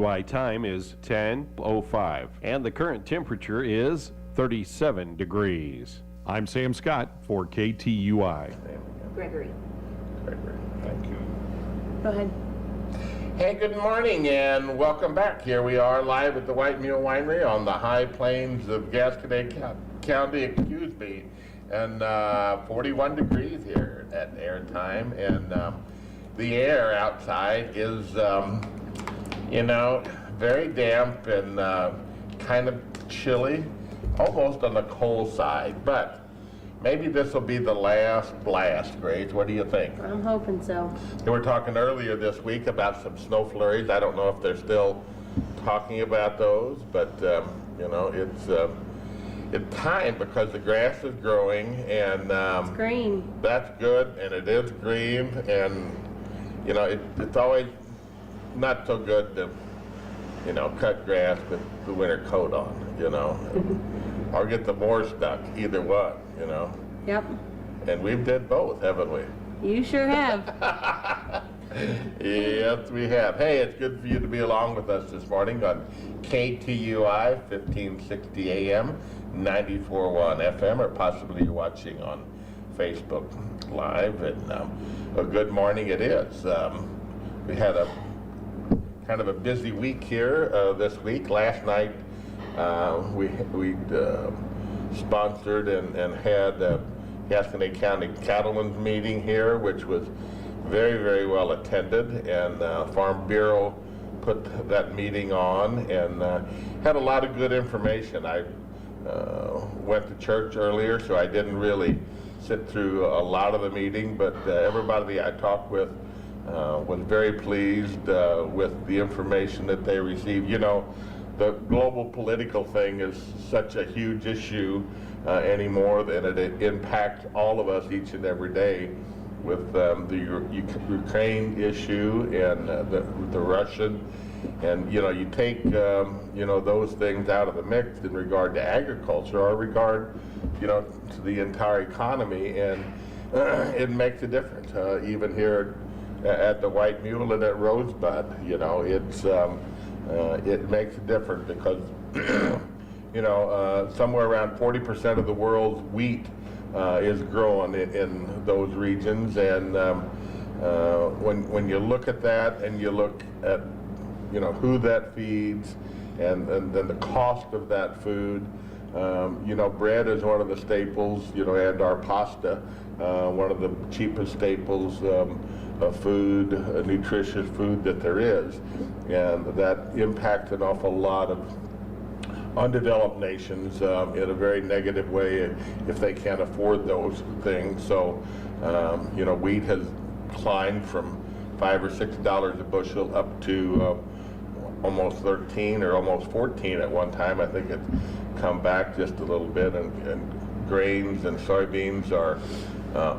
KTUI time is 10:05, and the current temperature is 37 degrees. I'm Sam Scott for KTUI. Gregory. Thank you. Go ahead. Hey, good morning and welcome back. Here we are live at the White Mule Winery on the high plains of Gasconade County, and 41 degrees here at airtime, and the air outside is, very damp and kind of chilly, almost on the cold side, but maybe this will be the last blast, Grace. What do you think? I'm hoping so. We were talking earlier this week about some snow flurries. I don't know if they're still talking about those, but it's time because the grass is growing and It's green. that's good, and it is green, and it's always not so good to cut grass with the winter coat on, or get the more stuck, either one, Yep. and we've did both, haven't we? You sure have. Yes, we have. Hey, it's good for you to be along with us this morning on KTUI 1560 AM, 94.1 FM, or possibly you're watching on Facebook Live. And a good morning it is. We had a kind of a busy week here this week. Last night we sponsored and had Gasconade County Cattlemen's meeting here, which was very, very well attended, and Farm Bureau put that meeting on and had a lot of good information. I went to church earlier, so I didn't really sit through a lot of the meeting, but everybody I talked with was very pleased with the information that they received. The global political thing is such a huge issue anymore, that it impacts all of us each and every day with the Ukraine issue and the Russian, and you take those things out of the mix in regard to agriculture or regard to the entire economy, and it makes a difference. Even here at the White Mule and at Rosebud, it makes a difference because somewhere around 40% of the world's wheat is grown in those regions, and when you look at that and you look at who that feeds and then the cost of that food, bread is one of the staples, and our pasta, one of the cheapest staples of food, nutritious food that there is, and that impacts an awful lot of undeveloped nations in a very negative way if they can't afford those things. So, wheat has climbed from $5 or $6 a bushel up to almost 13 or almost 14 at one time. I think it's come back just a little bit, and grains and soybeans are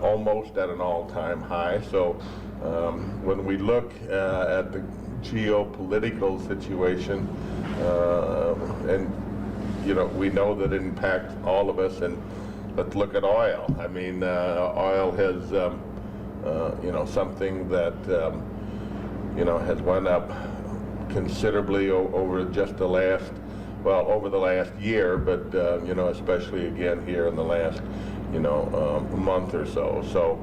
almost at an all-time high. So when we look at the geopolitical situation, and we know that it impacts all of us, and let's look at oil. I mean, oil has something that has went up considerably over just the last, over the last year, but especially again here in the last month or so. So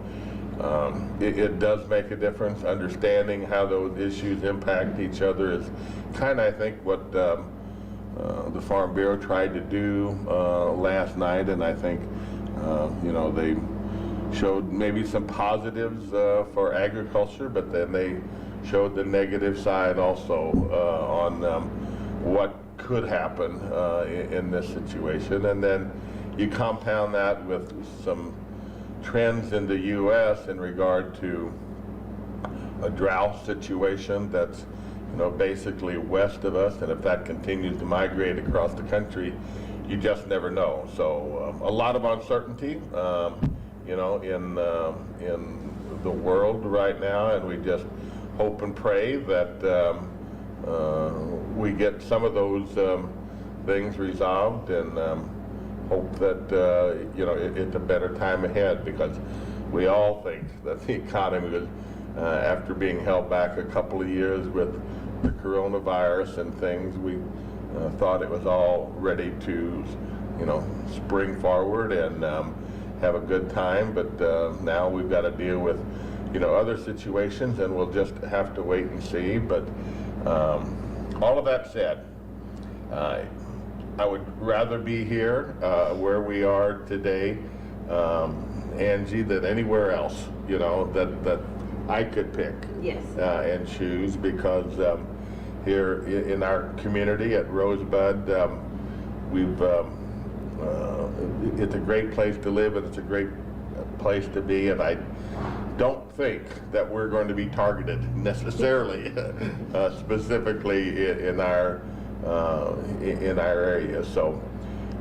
it does make a difference. Understanding how those issues impact each other is kind of, I think, what the Farm Bureau tried to do last night, and I think they showed maybe some positives for agriculture, but then they showed the negative side also on what could happen in this situation. And then you compound that with some trends in the U.S. in regard to a drought situation that's basically west of us, and if that continues to migrate across the country, you just never know. So a lot of uncertainty, in the world right now, and we just hope and pray that we get some of those things resolved, and hope that it's a better time ahead, because we all think that the economy was, after being held back a couple of years with the coronavirus and things, we thought it was all ready to, spring forward and have a good time. But now we've got to deal with, other situations, and we'll just have to wait and see. But all of that said, I would rather be here where we are today, Angie, than anywhere else, that I could pick. Yes. And choose, because here in our community at Rosebud, it's a great place to live, and it's a great place to be, and I don't think that we're going to be targeted necessarily, specifically in our area. So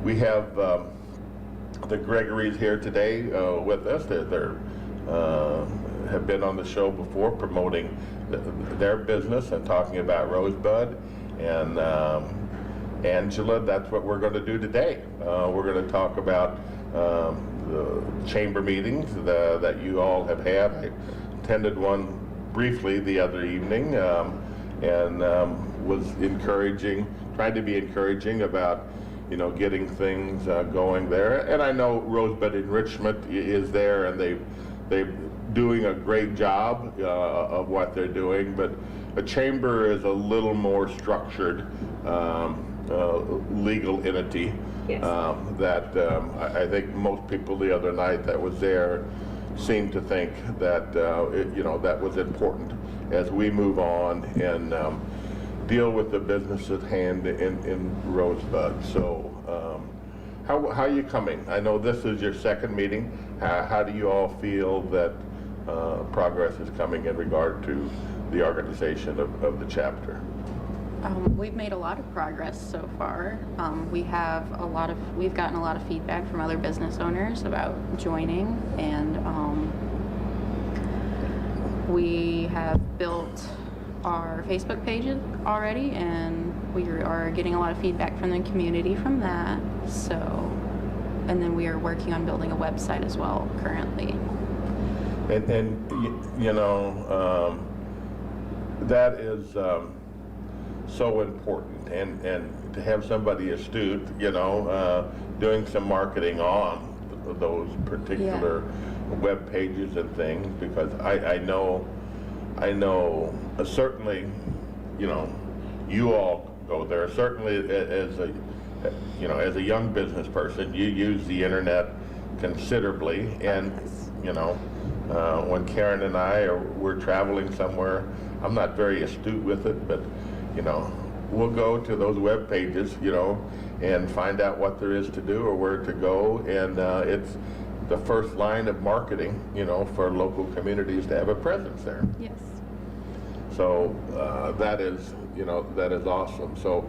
we have the Gregorys here today with us. They're have been on the show before promoting their business and talking about Rosebud. And Angela, that's what we're going to do today. We're going to talk about the chamber meetings that you all have had. I attended one briefly the other evening, and was trying to be encouraging about getting things going there. And I know Rosebud Enrichment is there, and they're doing a great job of what they're doing. But a chamber is a little more structured legal entity. Yes. That I think most people the other night that was there seemed to think that that was important as we move on and deal with the business at hand in Rosebud. So how are you coming? I know this is your second meeting. How do you all feel that progress is coming in regard to the organization of the chapter? We've made a lot of progress so far. We've gotten a lot of feedback from other business owners about joining, and we have built our Facebook page already, and we are getting a lot of feedback from the community from that. So, and then we are working on building a website as well currently. And that is so important, and to have somebody astute, doing some marketing on those particular web pages and things, because I know certainly, you all go there. Certainly as a young business person, you use the internet considerably, and when Karen and we're traveling somewhere, I'm not very astute with it, but we'll go to those web pages, and find out what there is to do or where to go, and it's the first line of marketing, for local communities to have a presence there. Yes. So that is awesome. So,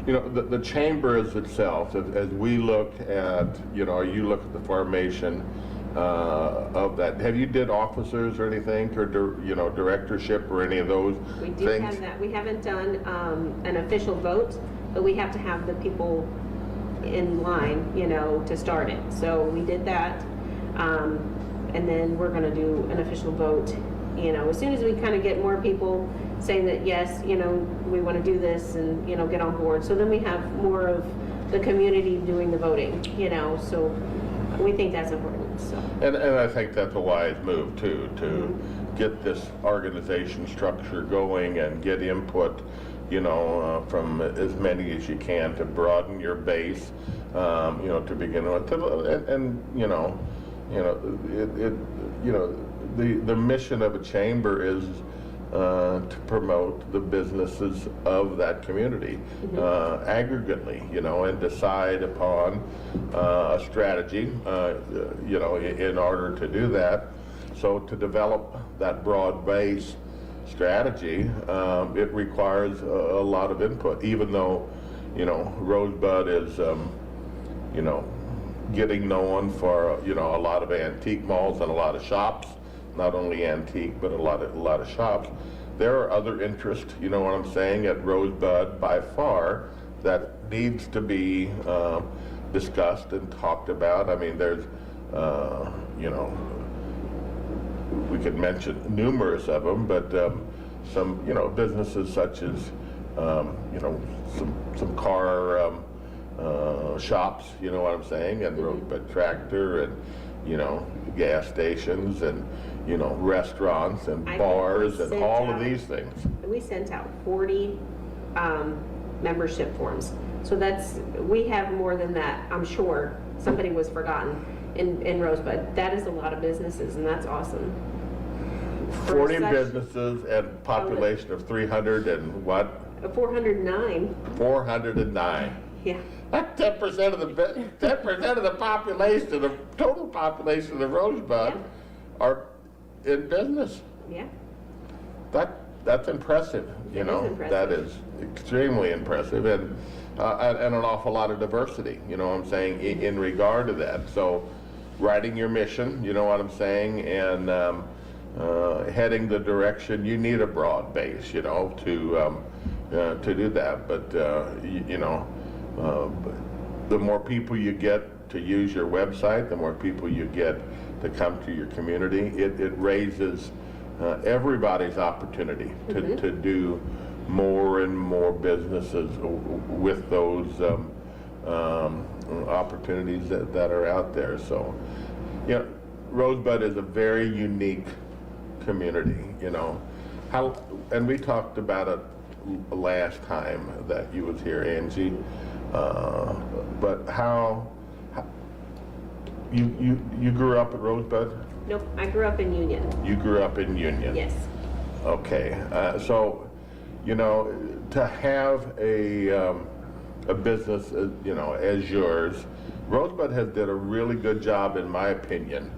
the chamber is itself, as we look at, you look at the formation of that. Have you did officers or anything, or directorship or any of those We do things? have that. We haven't done an official vote, but we have to have the people in line, to start it. So we did that, and then we're going to do an official vote. As soon as we kind of get more people saying that yes, we want to do this and get on board. So then we have more of the community doing the voting. So we think that's important. So. And I think that's a wise move too, to get this organization structure going and get input, from as many as you can to broaden your base, to begin with. The mission of a chamber is to promote the businesses of that community aggregately, and decide upon a strategy, in order to do that. So to develop that broad base strategy, it requires a lot of input, even though, Rosebud is, getting known for, a lot of antique malls and a lot of shops. Not only antique, but a lot of shops. There are other interests, you know what I'm saying, at Rosebud by far that needs to be discussed and talked about. I mean, there's, we could mention numerous of them, but some, you know, businesses such as, you know, some car shops, you know what I'm saying, and Rosebud Tractor, and, you know, gas stations, and, you know, restaurants and I bars and sent all of out- these things. We sent out 40 membership forms. So we have more than that, I'm sure. Somebody was forgotten in Rosebud. That is a lot of businesses, and that's awesome. For 40 such- businesses and population of 300 and what? 409, 409. yeah. That's 10% of the 10% of the population, the total population of Rosebud, Yeah. are in business. Yeah, That's impressive. You It is know, impressive. that is extremely impressive, and an awful lot of diversity. You know what I'm saying in regard to that. So, writing your mission. You know what I'm saying, and heading the direction. You need a broad base. You know, to do that. But you know. The more people you get to use your website, the more people you get to come to your community, it raises everybody's opportunity to do more and more businesses with those opportunities that are out there. So, you know, Rosebud is a very unique community, you know. And we talked about it last time that you was here, Angie. But how you grew up at Rosebud? nope, I grew up in Union, You grew up in Union? yes. Okay, so, you know, to have a business, you know, as yours, Rosebud has did a really good job, in my opinion,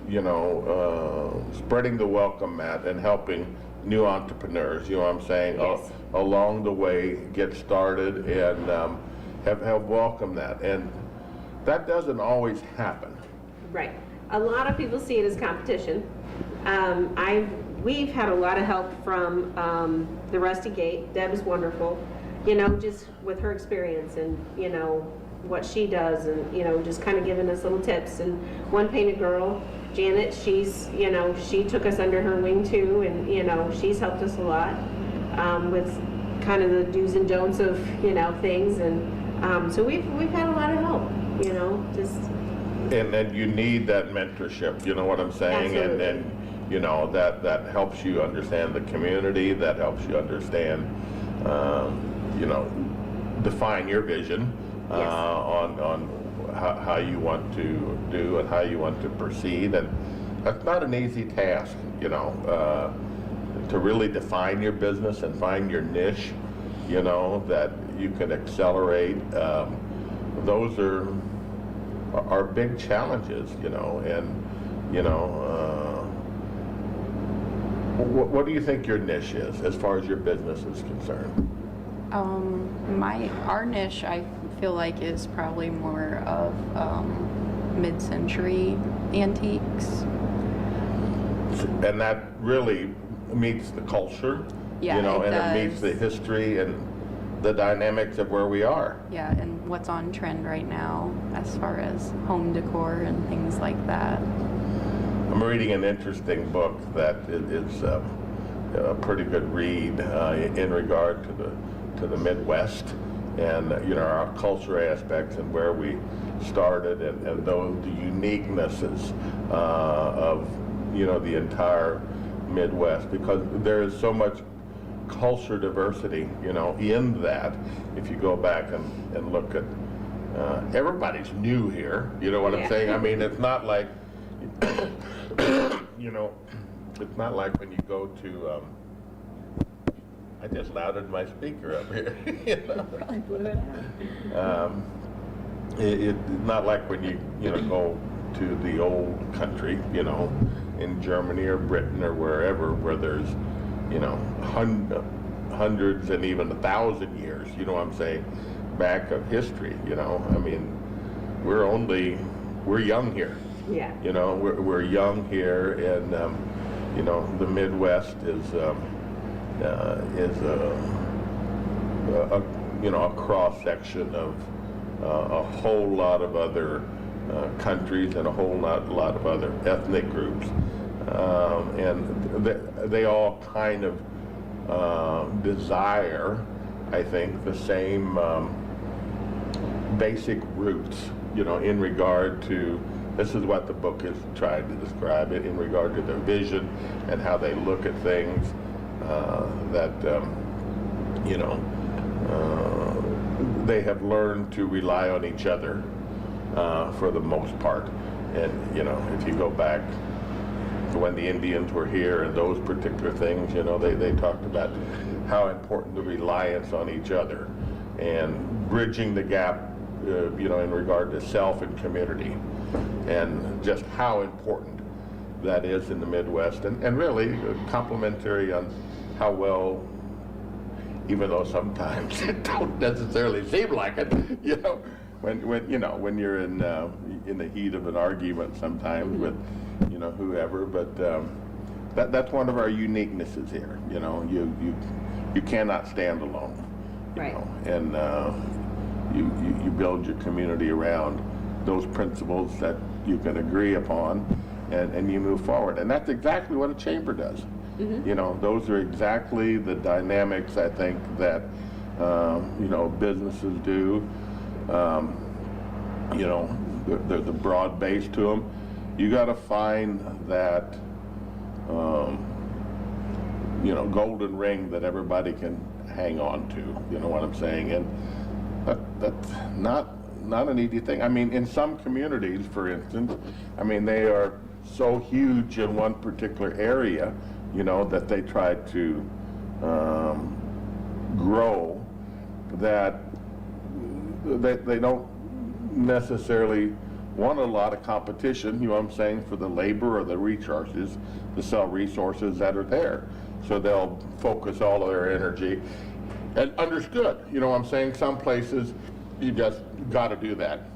you know, spreading the welcome mat and helping new entrepreneurs, you know what I'm saying? Yes. Along the way, get started, and have welcomed that. And that doesn't always happen. Right. A lot of people see it as competition. We've had a lot of help from the Rusty Gate. Deb is wonderful, you know, just with her experience and, you know, what she does, and, you know, just kind of giving us little tips. And One Painted Girl, Janet, she's, you know, she took us under her wing too, and, you know, she's helped us a lot with kind of the do's and don'ts of, you know, things. And so we've had a lot of help, you know, just. And then you need that mentorship, you know what I'm saying? Absolutely. And you know, that helps you understand the community, that helps you understand, you know, define your vision Yes. on how you want to do and how you want to proceed. And that's not an easy task, you know, to really define your business and find your niche, you know, that you can accelerate. Those are big challenges, you know, and, you know, what do you think your niche is as far as your business is concerned? Our niche, I feel like, is probably more of mid-century antiques. And that really meets the culture, Yeah, you know, it and it meets the does. history and the dynamics of where we are. Yeah, and what's on trend right now as far as home decor and things like that. I'm reading an interesting book that is a pretty good read in regard to the Midwest, and you know, our culture aspects and where we started, and those the uniquenesses of, you know, the entire Midwest, because there is so much culture diversity, you know, in that. If you go back and look at everybody's new here, you know what I'm Yeah. saying? I mean, it's not like you know, it's not like when you go to I just louted my speaker up here. You know? Probably blew it out. It's not like when you know, go to the old country, you know, in Germany or Britain or wherever, where there's, you know, hundreds and even 1,000 years, you know what I'm saying, back of history, you know. I mean, we're young here. Yeah. You know, we're young here, and you know, the Midwest is a you know, a cross section of a whole lot of other countries and a whole lot of other ethnic groups. and they all kind of desire, I think, the same basic roots, in regard to, this is what the book is trying to describe it, in regard to their vision and how they look at things, they have learned to rely on each other for the most part. And, if you go back to when the Indians were here and those particular things, they talked about how important the reliance on each other and bridging the gap, in regard to self and community, and just how important that is in the Midwest, and really complimentary on how well, even though sometimes it don't necessarily seem like it, when you're in the heat of an argument sometimes with, whoever, but that's one of our uniquenesses here. You cannot stand alone. Right. And you build your community around those principles that you can agree upon, and you move forward. And that's exactly what a chamber does. Those are exactly the dynamics, I think, that businesses do. There's a broad base to them. You got to find that golden ring that everybody can hang on to. You know what I'm saying? And that's not an easy thing. I mean, in some communities, for instance, they are so huge in one particular area, that they try to grow, that they don't necessarily want a lot of competition, for the labor or the resources, to sell resources that are there. So they'll focus all of their energy. And understood, some places you just got to do that,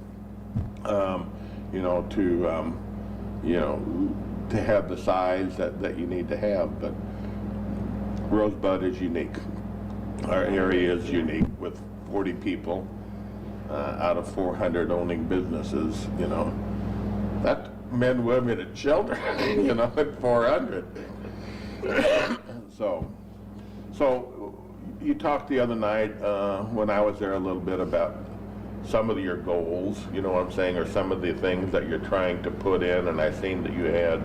to have the size that you need to have. But Rosebud is unique. Our area is unique with 40 people out of 400 owning businesses, That's men, women, and children, at 400. So you talked the other night when I was there a little bit about some of your goals, or some of the things that you're trying to put in, and I seen that you had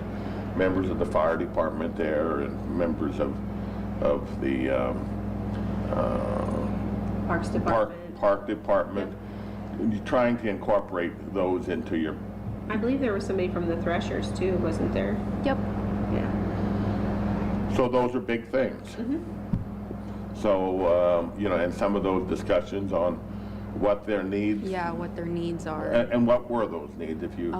members of the fire department there and members of the Parks Department. Park Department. Yep. You're trying to incorporate those into your... I believe there was somebody from the Threshers too, wasn't there? Yep. Yeah. So those are big things. So, and some of those discussions on what their needs... Yeah, what their needs are. And what were those needs, if you...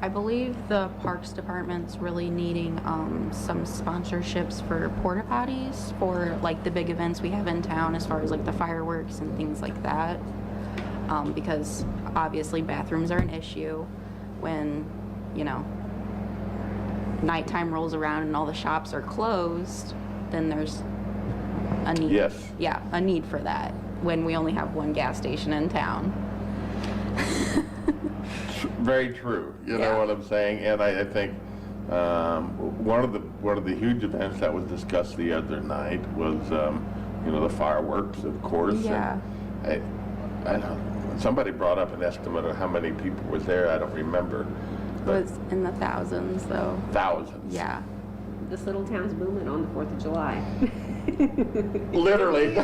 I believe the Parks Department's really needing some sponsorships for porta potties for like the big events we have in town, as far as like the fireworks and things like that. Because obviously bathrooms are an issue when, nighttime rolls around and all the shops are closed, then there's a need. Yes. Yeah, a need for that when we only have one gas station in town. Very true. You know what I'm saying? And I think one of the huge events that was discussed the other night was the fireworks, of course. Yeah. And I somebody brought up an estimate of how many people was there. I don't remember. It was in the thousands, though. Thousands. Yeah. This little town's booming on the 4th of July. Literally.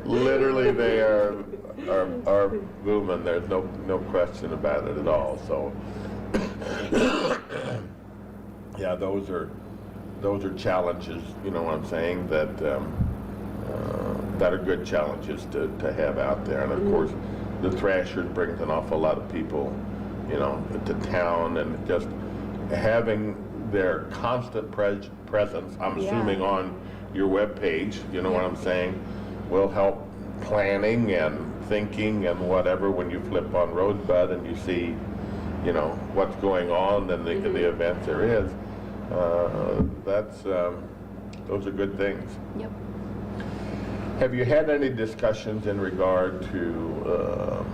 Literally, they are booming. There's no question about it at all. So, yeah, those are challenges. You know what I'm saying? That are good challenges to have out there. And of course, the Thrashers brings an awful lot of people, to town, and just having their constant presence. I'm assuming on your webpage. You know what I'm saying? Will help planning and thinking and whatever when you flip on Rosebud and you see, what's going on and the events there is. Those are good things. Yep. Have you had any discussions in regard to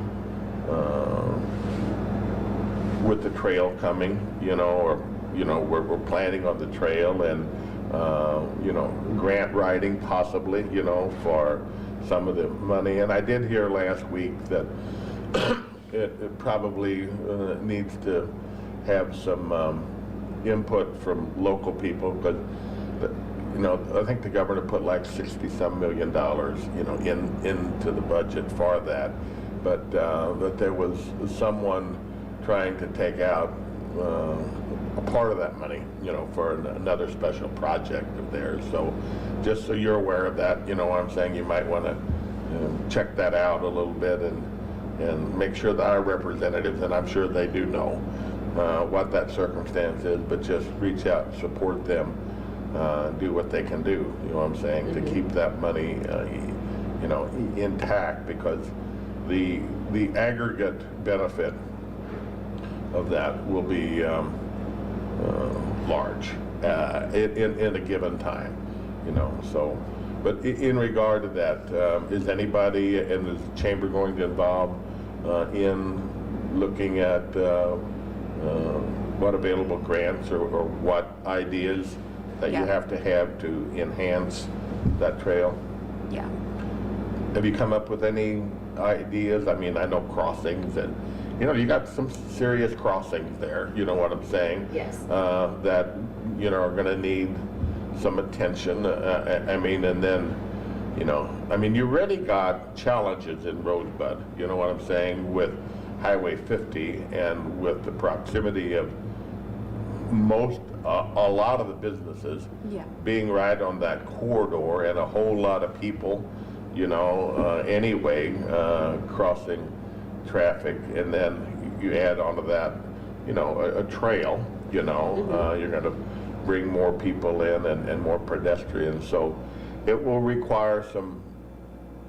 with the trail coming, or, we're planning on the trail and, grant writing possibly, for some of the money. And I did hear last week that it probably needs to have some input from local people, but I think the governor put like $60-some million, into the budget for that. But that there was someone trying to take out a part of that money, for another special project of theirs. So just so you're aware of that, what I'm saying, you might want to check that out a little bit and make sure that our representatives, and I'm sure they do know what that circumstance is, but just reach out and support them, do what they can do, what I'm saying, to keep that money, intact, because the aggregate benefit of that will be large in a given time, so. But in regard to that, is anybody in the chamber going to involve in looking at what available grants or what ideas that you have to enhance that trail? Yeah. Have you come up with any ideas? I mean, I know crossings and, you got some serious crossings there, you know what I'm saying? Yes. That, are going to need some attention. And then, you really got challenges in Rosebud, you know what I'm saying, with Highway 50 and with the proximity of a lot of the businesses being right on that corridor and a whole lot of people, anyway, crossing traffic, and then you add onto that, a trail, you're going to bring more people in and more pedestrians. So it will require some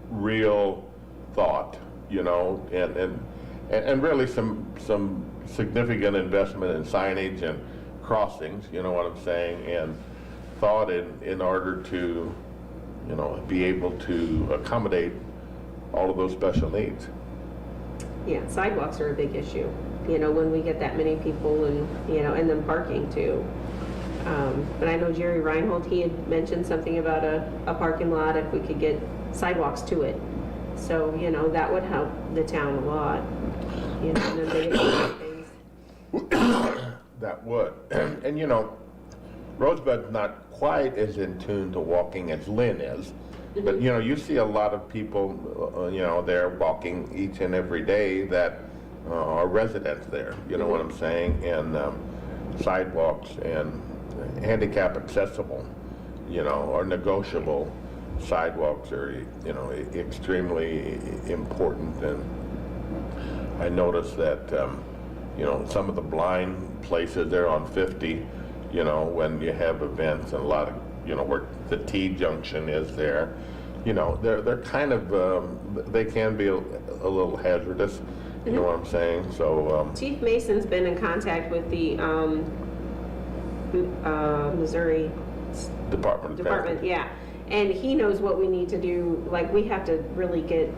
real thought, and really some significant investment in signage and crossings, you know what I'm saying, and thought in order to, be able to accommodate all of those special needs. Yeah, sidewalks are a big issue, when we get that many people and, and then parking too. But I know Jerry Reinhold, he had mentioned something about a parking lot if we could get sidewalks to it. So, that would help the town a lot, and then they get things. That would. And Rosebud's not quite as in tune to walking as Lynn is. But, you see a lot of people, there walking each and every day that are residents there, you know what I'm saying? And sidewalks and handicap accessible, or negotiable sidewalks are, extremely important. And I noticed that, some of the blind places there on 50, when you have events and a lot of, where the T-junction is there, they're kind of, they can be a little hazardous, you know what I'm saying? So Chief Mason's been in contact with the Missouri Department, yeah. And he knows what we need to do. Like, we have to really get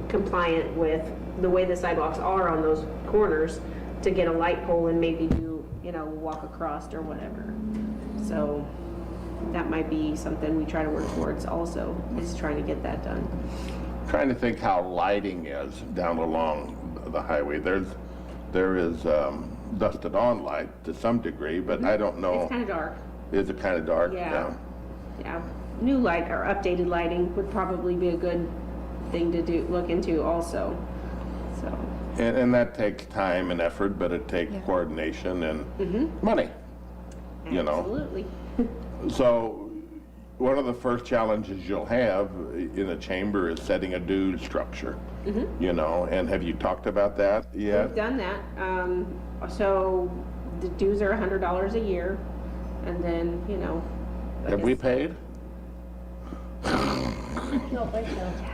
compliant with the way the sidewalks are on those corners to get a light pole and maybe do, walk across or whatever. So that might be something we try to work towards also, is trying to get that done. Trying to think how lighting is down along the highway. There is dusted on light to some degree, but I don't know. It's kind of dark. Is it kind of dark? Yeah. New light or updated lighting would probably be a good thing to look into also. So. And that takes time and effort, but it takes coordination and money. Absolutely. So one of the first challenges you'll have in a chamber is setting a dues structure. And have you talked about that yet? We've done that. So the dues are $100 a year, and then, Have we paid?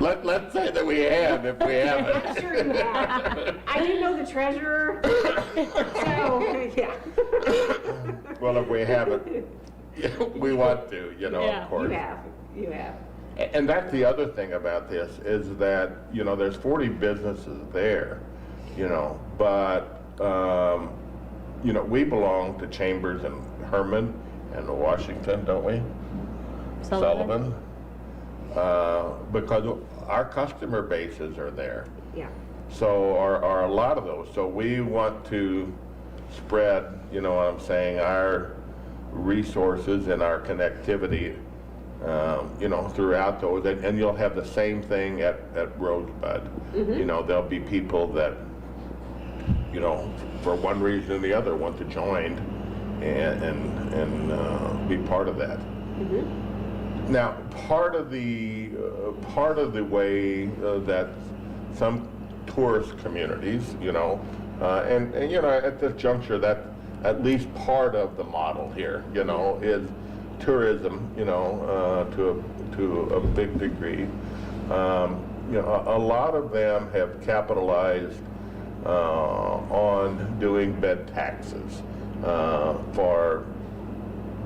Let's say that we have, if we haven't. I'm sure you have. I do know the treasurer, so, yeah. Well, if we haven't, we want to, of course. You have. And that's the other thing about this, is that, there's 40 businesses there, but you know, we belong to chambers in Herman and Washington, don't we? Sullivan. Because our customer bases are there. Yeah. So are a lot of those. So we want to spread, you know what I'm saying, our resources and our connectivity, you know, throughout those. And you'll have the same thing at Rosebud. You know, there'll be people that, you know, for one reason or the other want to join and be part of that. Now, part of the way that some tourist communities, you know, and you know, at this juncture, that at least part of the model here, you know, is tourism, you know, to a big degree. You know, a lot of them have capitalized on doing bed taxes for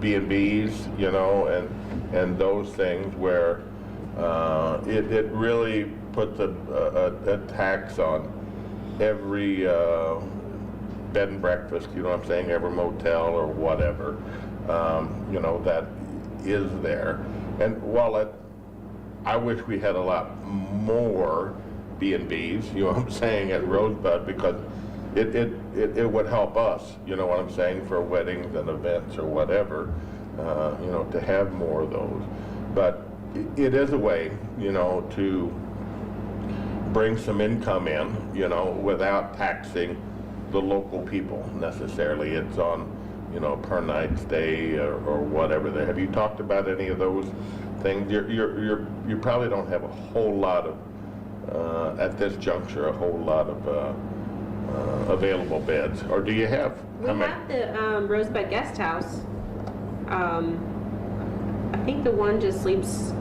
B&Bs, you know, and those things where it really puts a tax on every bed and breakfast, you know what I'm saying, every motel or whatever, you know, that is there. And while I wish we had a lot more B&Bs, you know what I'm saying, at Rosebud, because it would help us, you know what I'm saying, for weddings and events or whatever, you know, to have more of those. But it is a way, you know, to bring some income in, you know, without taxing the local people necessarily. It's on, you know, per night stay or whatever. There. Have you talked about any of those things? You probably don't have a whole lot of at this juncture, a whole lot of available beds, or do you have? We have the Rosebud Guest House. I think the one just sleeps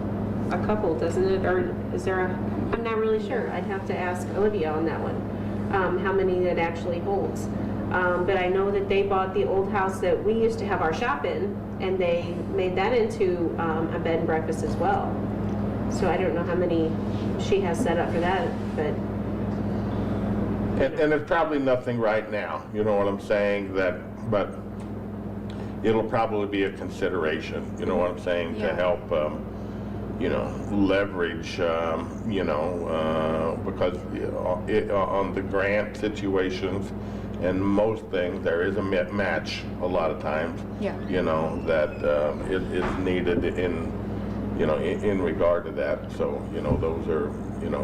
a couple, doesn't it? Or is there a, I'm not really sure. I'd have to ask Olivia on that one, how many it actually holds. But I know that they bought the old house that we used to have our shop in, and they made that into a bed and breakfast as well. So I don't know how many she has set up for that, but. And it's probably nothing right now, you know what I'm saying, but it'll probably be a consideration, you know what I'm saying, to help, you know, leverage, you know, because on the grant situations and most things, there is a match a lot of times, you know, that is needed in, you know, in regard to that. So, you know, those are, you know,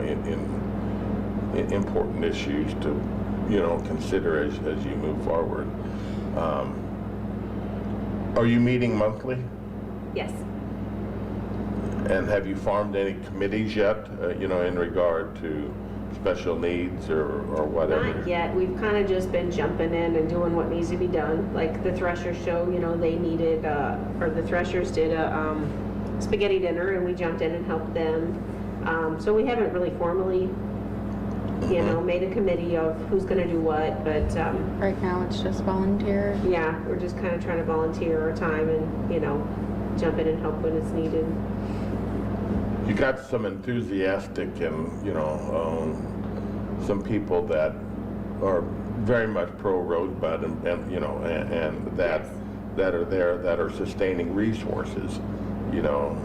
important issues to, you know, consider as you move forward. Are you meeting monthly? Yes. And have you formed any committees yet, you know, in regard to special needs or whatever? Not yet. We've kind of just been jumping in and doing what needs to be done. Like the Thresher show, you know, they needed, or the Threshers did a spaghetti dinner, and we jumped in and helped them. So we haven't really formally, you know, made a committee of who's going to do what, but Right now, it's just volunteer. yeah, we're just kind of trying to volunteer our time and, you know, jump in and help when it's needed. You got some enthusiastic and, you know, some people that are very much pro Rosebud and you know, and that are there, that are sustaining resources, you know,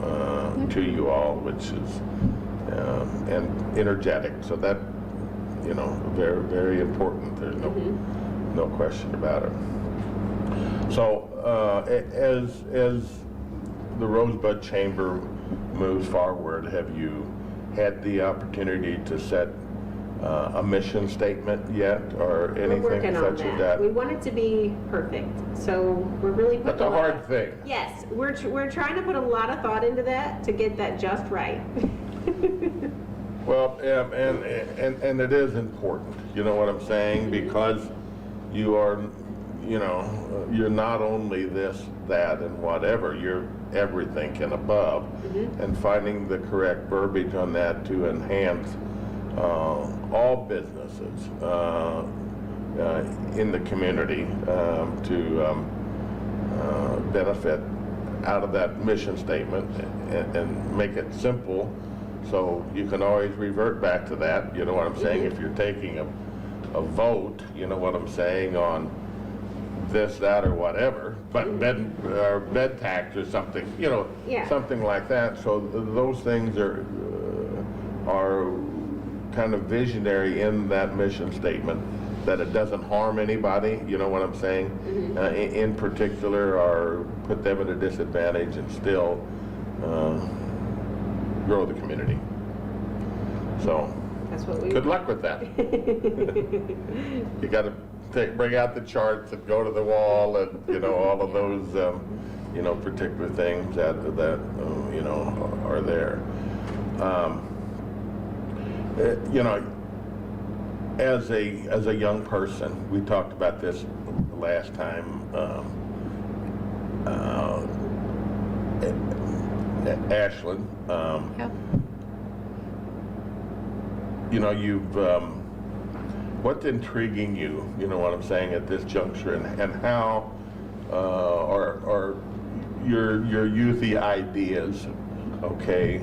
to you all, which is, and energetic. So that, you know, very, very important. There's no question about it. So as the Rosebud Chamber moves forward, have you had the opportunity to set a mission statement yet, or anything We're working on such as that. that? We want it to be perfect, so we're really putting That's a hard thing. Yes, we're trying to put a lot of thought into that to get that just right. Well, and it is important, you know what I'm saying, because you are, you know, you're not only this, that, and whatever, you're everything and above, and finding the correct verbiage on that to enhance all businesses in the community to benefit out of that mission statement and make it simple. So you can always revert back to that, you know what I'm saying? If you're taking a vote, you know what I'm saying, on this, that, or whatever, but bed tax or something, Yeah. something like that. So those things are kind of visionary in that mission statement, that it doesn't harm anybody, you know what I'm saying? In particular, or put them at a disadvantage, and still grow the community. So, That's what we. good luck with that. You got to bring out the charts and go to the wall, and all of those particular things that are there. As a young person, we talked about this last time. Ashland, Yep. You've what's intriguing you? You know what I'm saying, at this juncture, and how are your youthy ideas, okay,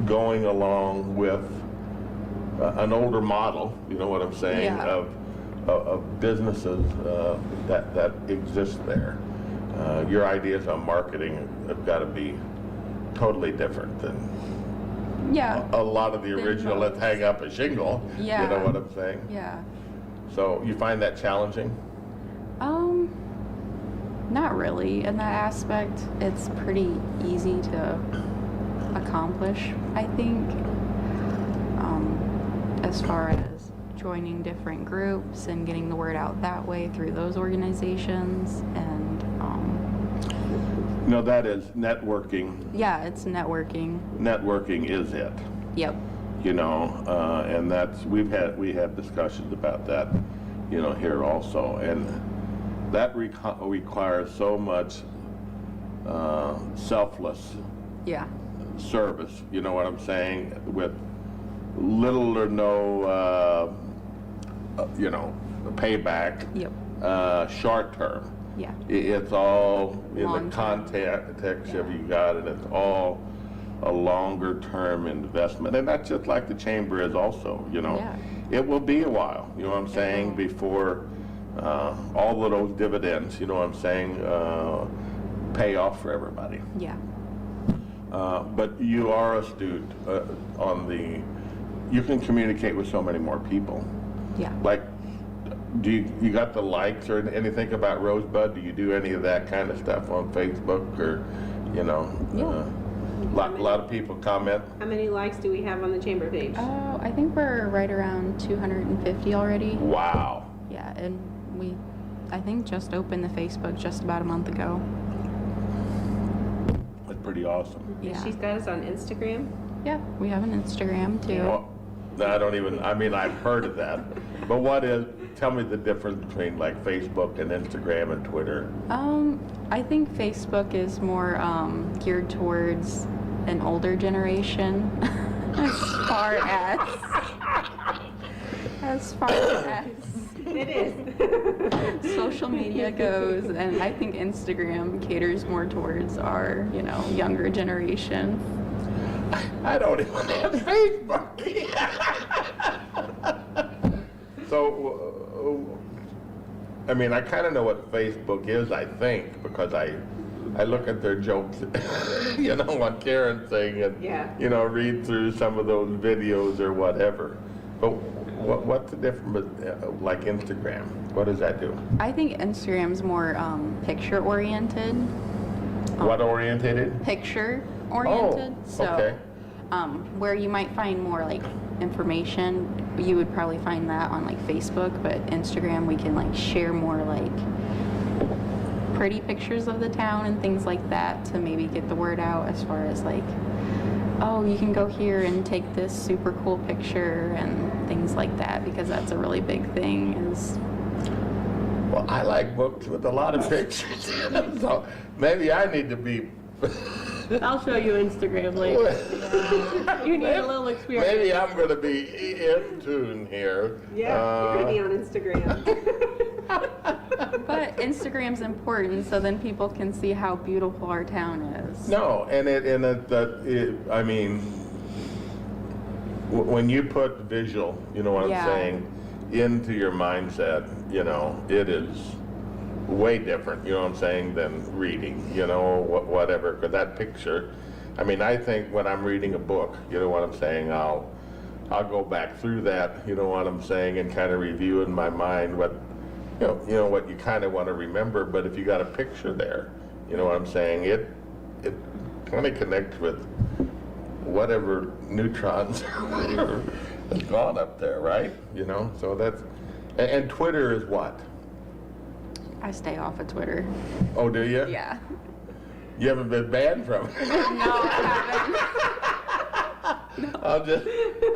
going along with an older model, you know what I'm saying, Yeah. of businesses that exist there. Your ideas on marketing have got to be totally different than Yeah. a lot of the Than original most. "let's hang up a shingle." Yeah. You know what I'm saying? Yeah. So you find that challenging? Not really. In that aspect, it's pretty easy to accomplish, I think. As far as joining different groups and getting the word out that way through those organizations, and No, that is networking. yeah, it's networking. Networking is it. Yep. And that's we had discussions about that, here also, and that requires so much selfless Yeah. service. You know what I'm saying? With little or no, payback. Yep. Short term. Yeah. It's all in Long the term. context of you got it. It's all a longer term investment, and that's just like the chamber is also. Yeah. It will be a while. You know what I'm saying, will. before all of those dividends. You know what I'm saying, pay off for everybody. Yeah. But you are astute you can communicate with so many more people. Yeah. Like, do you got the likes or anything about Rosebud? Do you do any of that kind of stuff on Facebook, or, Yeah. a lot of people comment? How many likes do we have on the chamber page? Oh, I think we're right around 250 already. Wow. Yeah, and I think just opened the Facebook just about a month ago. That's pretty awesome. Yeah. She's got us on Instagram. Yeah, we have an Instagram too. Well, I've heard of that. But tell me the difference between like Facebook and Instagram and Twitter. I think Facebook is more geared towards an older generation as far as It is. social media goes, and I think Instagram caters more towards our, younger generation. I don't even have Facebook. So, I kind of know what Facebook is, I think, because I look at their jokes, on Karen's thing, and, Yeah. read through some of those videos or whatever. But what's the difference with, like, Instagram? What does that do? I think Instagram's more picture oriented. What orientated? Picture oriented. Oh, okay. Where you might find more like information, you would probably find that on like Facebook, but Instagram we can like share more like pretty pictures of the town and things like that to maybe get the word out, as far as like, oh, you can go here and take this super cool picture and things like that, because that's a really big thing. Is Well, I like books with a lot of pictures in them, so maybe I need to be. I'll show you Instagram later. You need a little experience. Maybe I'm going to be in tune here. Yeah, you're gonna be on Instagram. but Instagram's important, so then people can see how beautiful our town is. No, when you put visual, you know what Yeah. I'm saying, into your mindset, it is way different, you know what I'm saying, than reading, you know, whatever, because that picture, I mean, I think when I'm reading a book, you know what I'm saying, I'll go back through that, you know what I'm saying, and kind of review in my mind what, you know what you kind of want to remember, but if you got a picture there, you know what I'm saying, it kind of connects with whatever neutrons has gone up there, right? You know, so that's, and Twitter is what? I stay off of Twitter. Oh, do you? Yeah. You haven't been banned from it? No,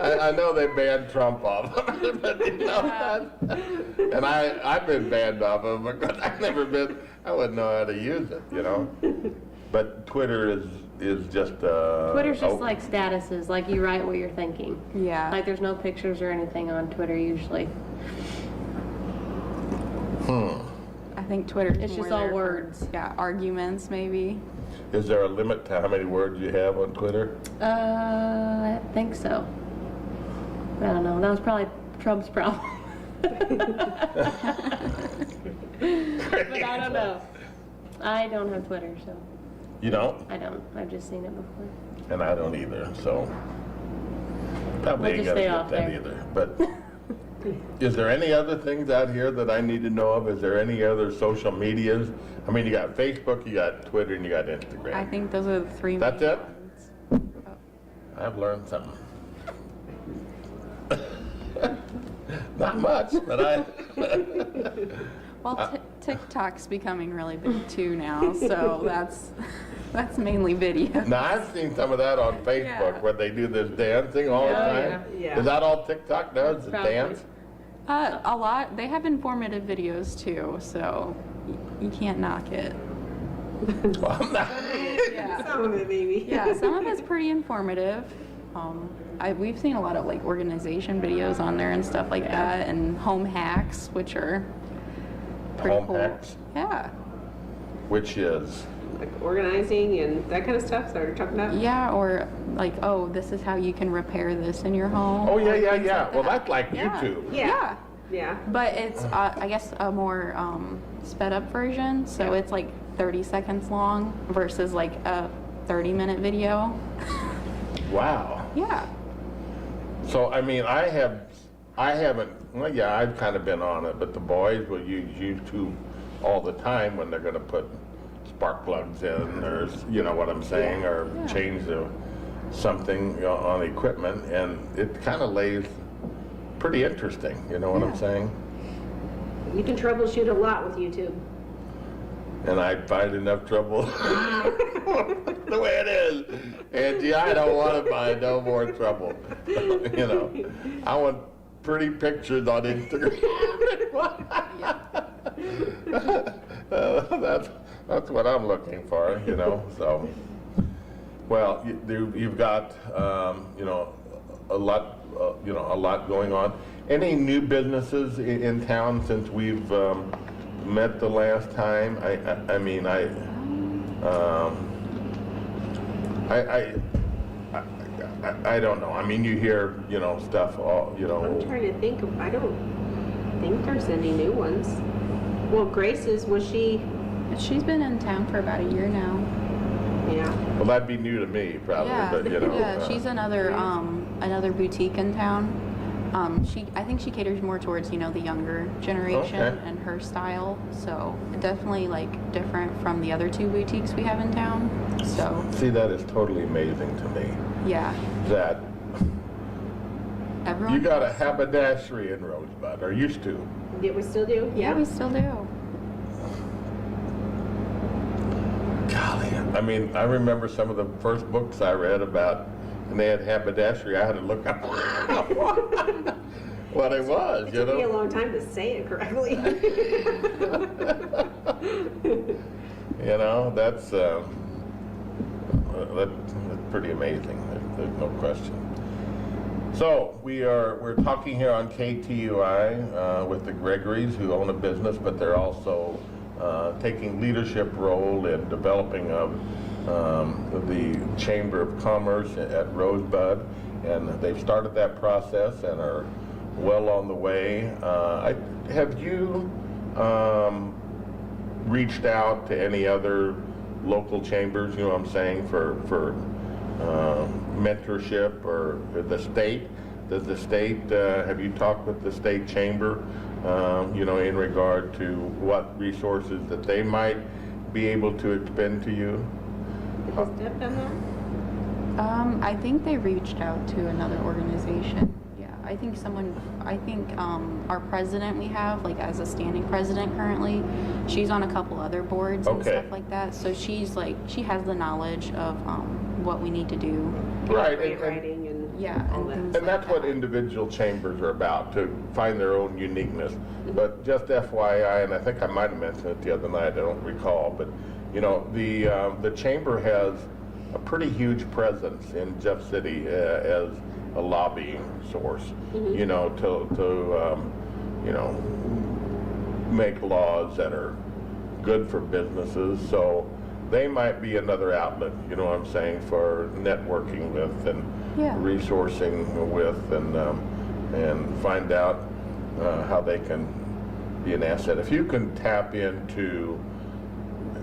I I know they banned Trump off of it, but you know, and I've been banned off of it because I wouldn't know how to use it, you know? But Twitter is just Twitter's just like statuses, like you write what you're thinking. haven't. Yeah. Like there's no pictures or anything on Twitter usually. I think Twitter's It's more just all there for, words. yeah, arguments maybe. Is there a limit to how many words you have on Twitter? I think so. I don't know. That was probably Trump's problem. But I don't know. I don't have Twitter, so You don't? I don't. I've just seen it before. And I don't either, so probably We'll ain't just gonna stay get off that there. either. But is there any other things out here that I need to know of? Is there any other social medias? I mean, you got Facebook, you got Twitter, and you got Instagram. I think those are the three That's main it? ones. I've learned something. Not much, but I. Well, TikTok's becoming really big too now, so that's mainly video. Now, I've seen some of that on Facebook Yeah. where they do this dancing all the Oh, time. yeah. Is that all TikTok does, is Probably. dance? A lot. They have informative videos too, so you can't knock it. Well, I'm not. Yeah. Some of it, maybe. Yeah, some of it's pretty informative. We've seen a lot of like organization videos on there and stuff like that, and home hacks, which are pretty Home cool. hacks? Yeah. Which is, Like organizing and that kind of stuff, so you're talking about? Yeah, or like, oh, this is how you can repair this in your home. oh, yeah, or yeah, things yeah. like Well, that. that's like Yeah. YouTube. Yeah. Yeah. But it's, I guess, a more sped up version. So it's like 30 seconds long versus like a 30-minute video. Wow. Yeah. So, I mean, I haven't, well, yeah, I've kind of been on it, but the boys will use YouTube all the time when they're gonna put spark plugs in, or, you know what I'm saying, or Yeah. change something, you know, on equipment, and it kind of lays pretty interesting, you know what I'm Yeah. saying? You can troubleshoot a lot with YouTube. And I find enough trouble the way it is. Angie, I don't want to find no more trouble. You know, I want pretty pictures on Instagram. That's what I'm looking for, you know, so. Well, you've got, you know, a lot going on. Any new businesses in town since we've met the last time? I don't know. I mean, you hear, you know, stuff all, you know. I'm trying to think of, I don't think there's any new ones. Well, Grace's, She's been in town for about a year now. yeah. Well, that'd be new to me, probably, Yeah. but you know. Yeah, she's another boutique in town. I think she caters more towards, you know, the younger generation Okay. and her style. So definitely like different from the other two boutiques we have in town. So See, that is totally amazing to me. yeah, That everyone. you got a haberdashery in Rosebud, or used to. Yeah, we still do? Yeah, we still do. Golly, I mean, I remember some of the first books I read about, and they had haberdashery. I had to look up what it was, you It took me a know. long time to say it correctly. You know, that's pretty amazing. There's no question. So we're talking here on KTUI with the Gregorys, who own a business, but they're also taking leadership role in developing of the Chamber of Commerce at Rosebud, and they've started that process and are well on the way. Have you reached out to any other local chambers, you know what I'm saying, for mentorship, or the state? Does the state, have you talked with the state chamber, you know, in regard to what resources that they might be able to expend to you? Has Deb done that? I think they reached out to another organization. Yeah, I think our president we have, like as a standing president currently, she's on a couple other boards and Okay. stuff like that. So she's like, she has the knowledge of what we need to do. Right, Grant writing and Yeah, all and that. things And like that's what that. individual chambers are about, to find their own uniqueness. But just FYI, and I think I might have mentioned it the other night, I don't recall, but you know, the chamber has a pretty huge presence in Jeff City as a lobbying source, you know, to you know, make laws that are good for businesses. So they might be another outlet, you know what I'm saying, for networking with and Yeah. resourcing with, and find out how they can be an asset. If you can tap into,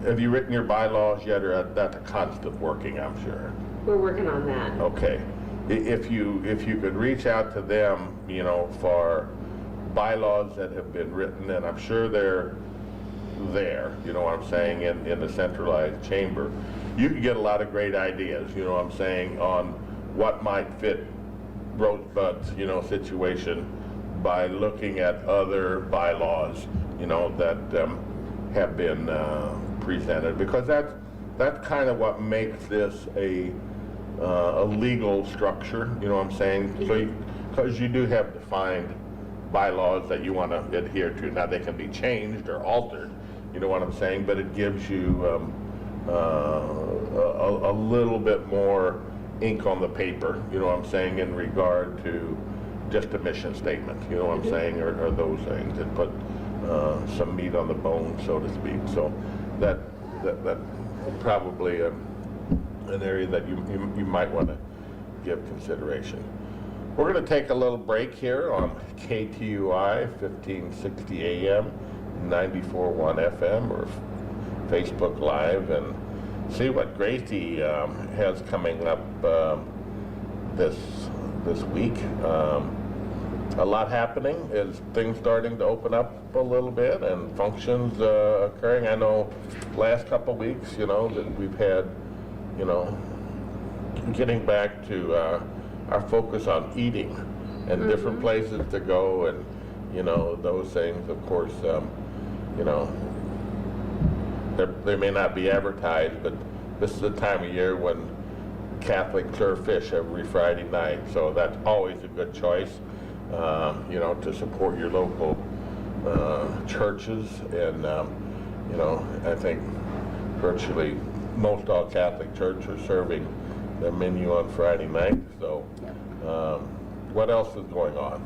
have you written your bylaws yet, or that's a constant working, I'm sure? We're working on that. Okay. If you could reach out to them, you know, for bylaws that have been written, and I'm sure they're there, you know what I'm saying, in the centralized chamber, you could get a lot of great ideas, you know what I'm saying, on what might fit Rosebud's, you know, situation by looking at other bylaws, you know, that have been presented, because that's kind of what makes this a legal structure, you know what I'm saying? So, because you do have defined bylaws that you want to adhere to. Now they can be changed or altered, you know what I'm saying? But it gives you a little bit more ink on the paper, you know what I'm saying, in regard to just a mission statement, you know what I'm saying, or those things that put some meat on the bone, so to speak. So that probably an area that you might want to give consideration. We're going to take a little break here on KTUI 1560 AM, 94.1 FM, or Facebook Live, and see what Gracie has coming up this week. A lot happening. Is things starting to open up a little bit, and functions occurring. I know last couple of weeks, you know, that we've had, you know, getting back to our focus on eating and different places to go, and you know, those things. Of course, you know, they may not be advertised, but this is the time of year when Catholics serve fish every Friday night, so that's always a good choice, you know, to support your local churches. And you know, I think virtually most all Catholic churches are serving the menu on Friday night. So what else is going on?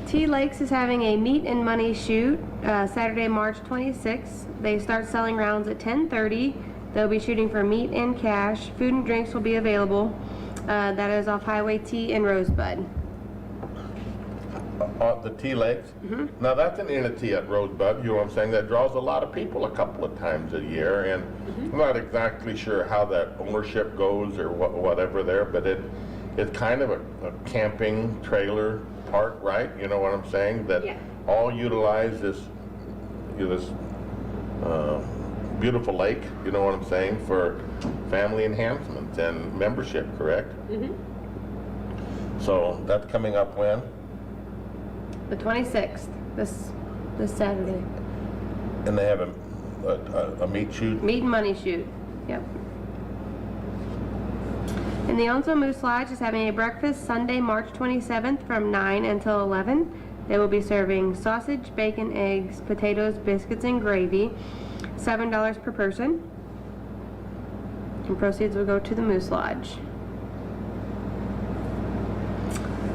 T Lakes is having a meat and money shoot Saturday, March 26th. They start selling rounds at 10:30. They'll be shooting for meat and cash. Food and drinks will be available. That is off Highway T in Rosebud. The T Lakes? Now that's an entity at Rosebud, you know what I'm saying, that draws a lot of people a couple of times a year, and I'm not exactly sure how that ownership goes or whatever there, but it's kind of a camping trailer park, right? You know what I'm saying? That Yeah. all utilize this, you know, this beautiful lake, you know what I'm saying, for family enhancement and membership, correct? So that's coming up when? The 26th, this Saturday. And they have a meat shoot? Meat and money shoot. Yep. And the Onslow Moose Lodge is having a breakfast Sunday, March 27th from 9 until 11. They will be serving sausage, bacon, eggs, potatoes, biscuits, and gravy. $7 per person. And proceeds will go to the Moose Lodge.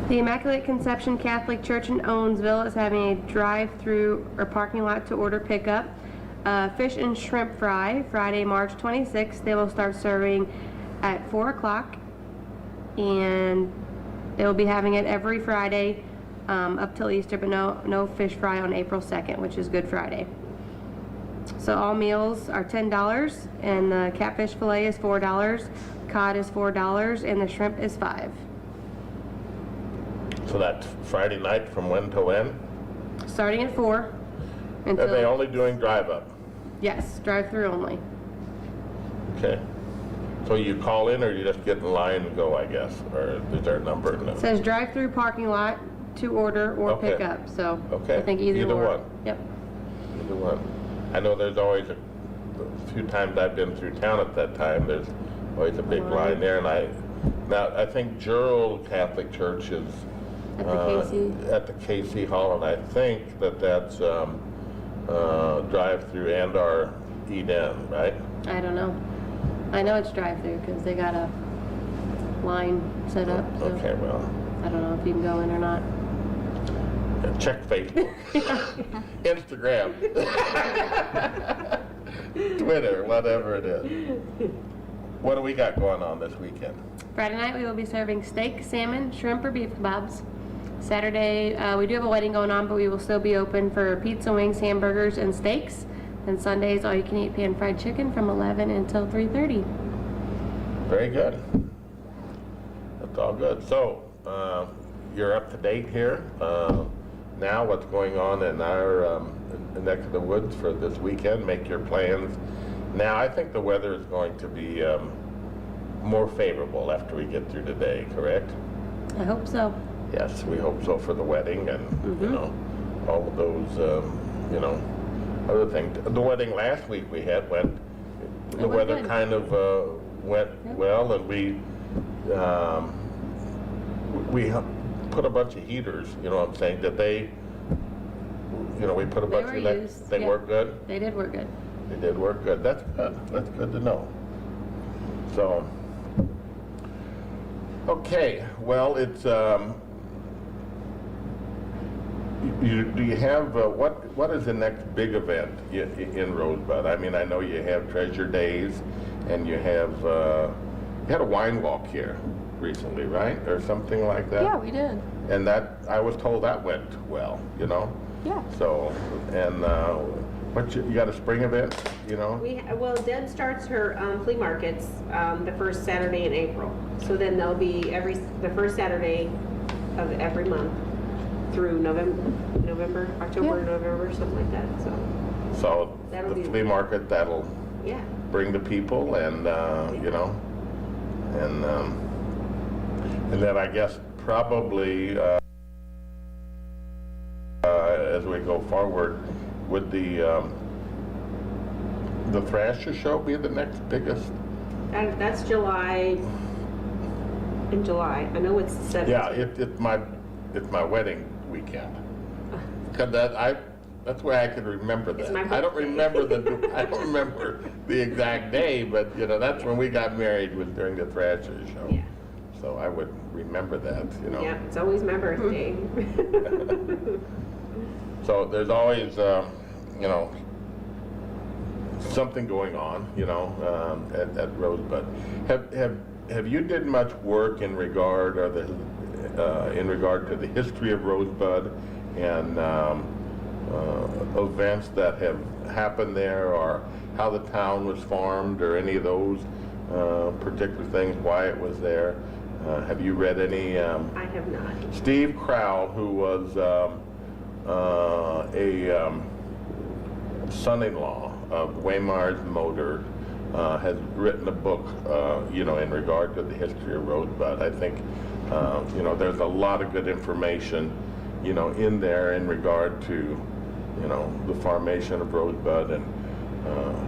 The Immaculate Conception Catholic Church in Owensville is having a drive-through or parking lot to order pickup. Fish and shrimp fry, Friday, March 26th. They will start serving at 4 o'clock, and they will be having it every Friday up till Easter, but no fish fry on April 2nd, which is Good Friday. So all meals are $10, and the catfish fillet is $4, cod is $4, and the shrimp is $5. So that's Friday night from when to when? Starting at 4 Are they until, only doing drive-up? yes, drive-through only. Okay. So you call in or you just get in line and go, I guess? Or is there a number? No. It says drive-through parking lot to order or Okay. pick up, so Okay. I think either Either or. one. Yep. Either one. I know there's always a few times I've been through town at that time, there's always a big line there, and I think Gerald Catholic Church is At the KC. at the KC Hall, and I think that's drive-through and our eat-in, right? I don't know. I know it's drive-through because they got a line set up, so Okay, well, I don't know if you can go in or not. check Facebook, Instagram, Twitter, whatever it is. What do we got going on this weekend? Friday night, we will be serving steak, salmon, shrimp, or beef kebabs. Saturday, we do have a wedding going on, but we will still be open for pizza, wings, hamburgers, and steaks. And Sundays, all-you-can-eat pan-fried chicken from 11 until 3:30. Very good. That's all good. So, you're up to date here. Now, what's going on in our neck of the woods for this weekend? Make your plans. Now, I think the weather is going to be more favorable after we get through today, correct? I hope so. Yes, we hope so for the wedding and, you know, all of those, you know, other things. The wedding last week the went weather good. kind of went well, and we put a bunch of heaters, you know what I'm saying, that they, you know, we put a bunch were of used, they yeah. work good? They did work good. They did work good. That's good. That's good to know. So, okay, well, it's, do you have, what is the next big event in Rosebud? I mean, I know you have Treasure Days, and you have, you had a wine walk here recently, right? Or something like that? Yeah, we did. And that, I was told that went well, you know? Yeah. So, and, you got a spring event, you know? Well, Deb starts her flea markets the first Saturday in April. So then there'll be the first Saturday of every month through October, Yeah. November, something like that. So That'll the be- flea market, that'll Yeah. bring the people and, you know, and then I guess probably, as we go forward, would the Thrasher Show be the next biggest? That's July. In July. I know it's 17th. Yeah, it's my wedding weekend. Cause that's where I can remember that. It's my I don't birthday. remember I don't remember the exact day, but you know, that's when we got married, was during the Thrasher Show. Yeah. So I would remember that, you know. Yeah, it's always my birthday. So there's always, you know, something going on, you know, at Rosebud. Have you did much work in regard to the history of Rosebud and events that have happened there, or how the town was formed, or any of those particular things, why it was there? Have you read any? I have not. Steve Crowell, who was a son-in-law of Waymar's Motor, has written a book, you know, in regard to the history of Rosebud. I think, you know, there's a lot of good information, you know, in there in regard to, you know, the formation of Rosebud, and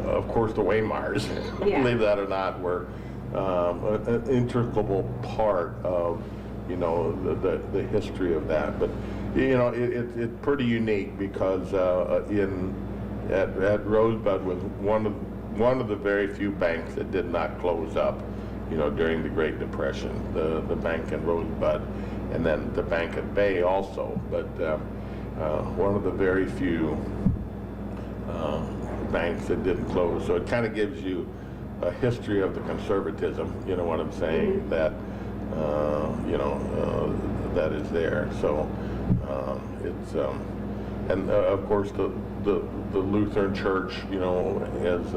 of course the Waymars, Yeah. believe that or not, were an integral part of, you know, the history of that. But you know, it's pretty unique because at Rosebud was one of the very few banks that did not close up, you know, during the Great Depression. The bank in Rosebud, and then the bank at Bay also. But one of the very few banks that didn't close. So it kind of gives you a history of the conservatism, you know what I'm saying, that, you know, that is there. So it's, And of course, the Lutheran Church, you know, is,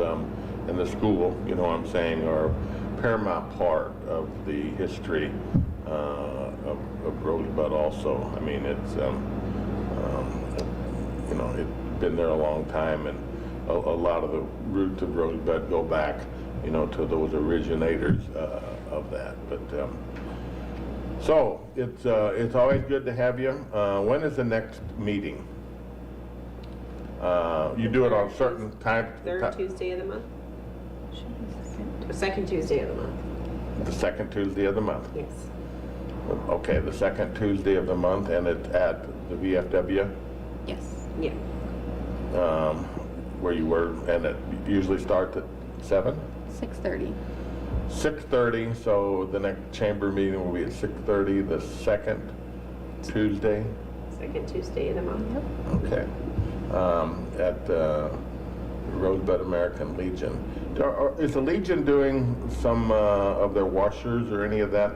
and the school, you know what I'm saying, are a paramount part of the history of Rosebud also. I mean, it's, you know, it's been there a long time, and a lot of the roots of Rosebud go back, you know, to those originators of that. But so it's always good to have you. When is the next meeting? You do it on certain time. Third Tuesday of the month? The second Tuesday of the month. The second Tuesday of the month. Yes. Okay, the second Tuesday of the month, and it's at the VFW, Yes. Yeah. where you were, and it usually starts at 7? 6:30. 6:30, so the next chamber meeting will be at 6:30, the second Tuesday. Second Tuesday of the month. Okay. At Rosebud American Legion. Is the Legion doing some of their washers or any of that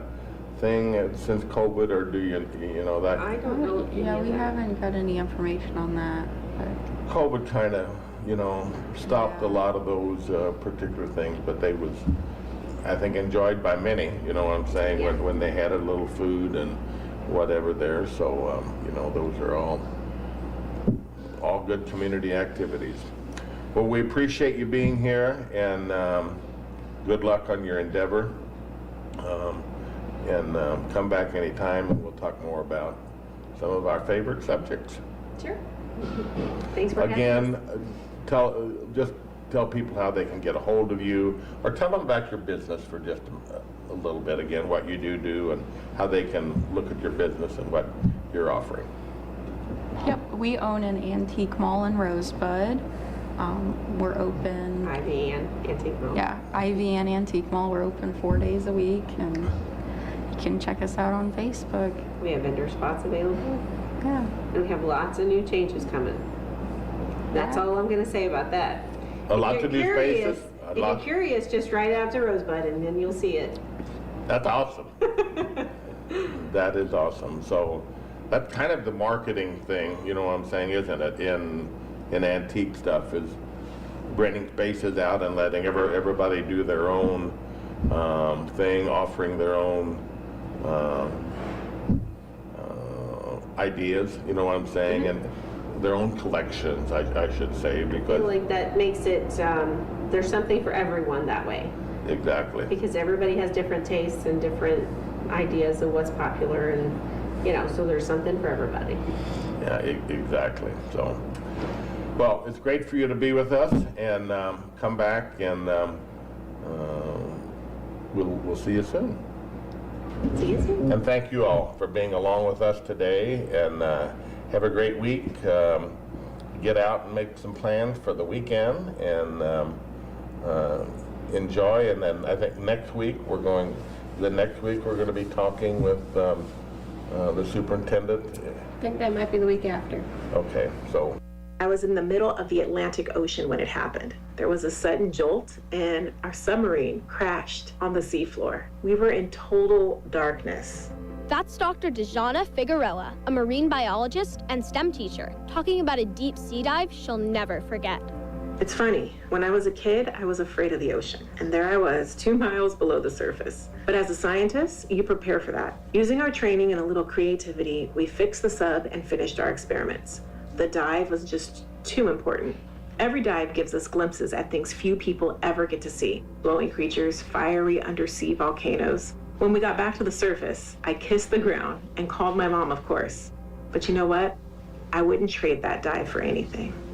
thing since COVID, or do you know that? I don't know. Yeah, we haven't got any information on that, but COVID kind of, you know, stopped a Yeah. lot of those particular things, but they was, I think, enjoyed by many, you know what I'm saying, Yeah. when they had a little food and whatever there. So, you know, those are all good community activities. Well, we appreciate you being here, and good luck on your endeavor. And come back anytime, and we'll talk more about some of our favorite subjects. Sure. Thanks for having Again, us. just tell people how they can get a hold of you, or tell them about your business for just a little bit. Again, what you do, and how they can look at your business and what you're offering. yep, we own an antique mall in Rosebud. We're open, Ivy and Antique Mall. yeah, Ivy and Antique Mall. We're open 4 days a week, and you can check us out on Facebook. We have vendor spots available, Yeah. and we have lots of new changes coming. That's Yeah. all I'm gonna say about that. A lot of new spaces. If you're curious, just write out to Rosebud, and then you'll see it. That's awesome. That is awesome. So that's kind of the marketing thing, you know what I'm saying, isn't it? In antique stuff, is bringing spaces out and letting everybody do their own thing, offering their own ideas, you know what I'm saying, and their own collections, I should say, I feel because like that makes it, there's something for everyone that way. exactly. Because everybody has different tastes and different ideas of what's popular, and, you know, so there's something for everybody. Yeah, exactly. So, well, it's great for you to be with us, and come back, and we'll see you soon. See you soon. And thank you all for being along with us today, and have a great week. Get out and make some plans for the weekend, and enjoy. And then I think next week we're going to be talking with the superintendent. I think that might be the week after. Okay, so. I was in the middle of the Atlantic Ocean when it happened. There was a sudden jolt, and our submarine crashed on the seafloor. We were in total darkness. That's Dr. Dejana Figueroa, a marine biologist and STEM teacher, talking about a deep sea dive she'll never forget. It's funny, when I was a kid, I was afraid of the ocean, and there I was, 2 miles below the surface. But as a scientist, you prepare for that. Using our training and a little creativity, we fixed the sub and finished our experiments. The dive was just too important. Every dive gives us glimpses at things few people ever get to see. Glowing creatures, fiery undersea volcanoes. When we got back to the surface, I kissed the ground and called my mom, of course. But you know what? I wouldn't trade that dive for anything.